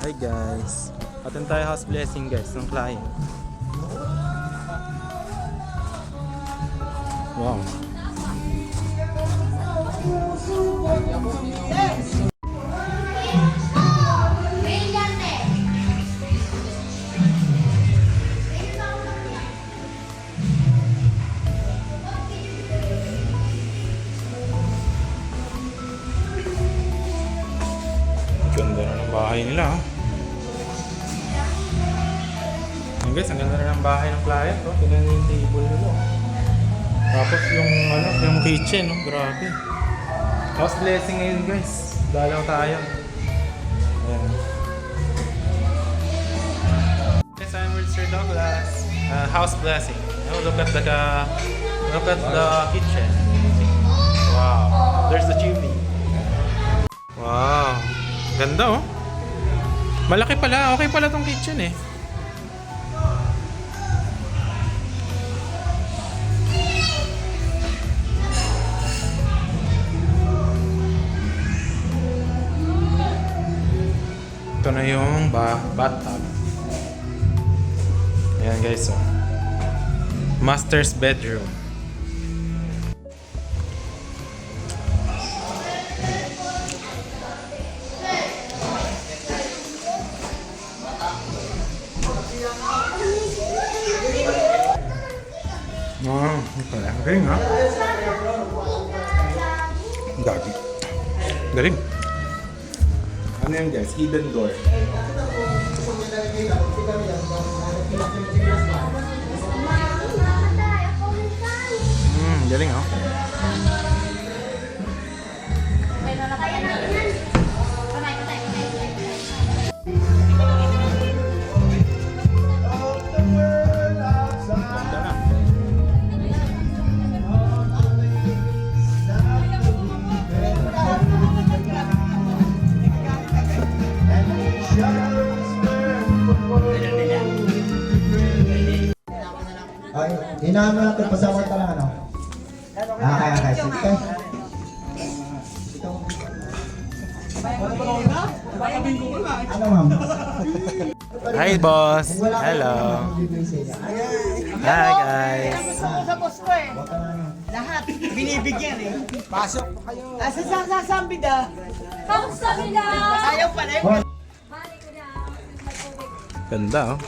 Hi guys. Atin tayo house blessing guys ng client. Wow. Ganda na ng bahay nila. Ayan guys, ang ganda na ng bahay ng client. Oh. Tingnan yung table nila. Tapos yung yung kitchen, oh. Grabe. House blessing ngayon guys. Dalaw tayo. Ayan. Yes, I'm with Sir Douglas. House blessing. Oh, look at the kitchen. Wow. There's the chimney. Wow. Ganda oh. Malaki pala. Okay pala tong kitchen eh. Ito na yung bathtub. Ayan guys oh. Master's bedroom. Wow, pala. Galing ha? Gagi. Galing. Ano yan guys? Hidden door. Galing ha? Ay, hinahan mo natin, pasawat ka lang ano? Kaya, sige. Ano ma'am? Hi boss! Hello! Hi guys! Sa boss ko eh. Lahat. Binibigyan eh. Pasok po kayo. Sasambi da. Kamusta nila? Ayaw pa rin. Ganda oh.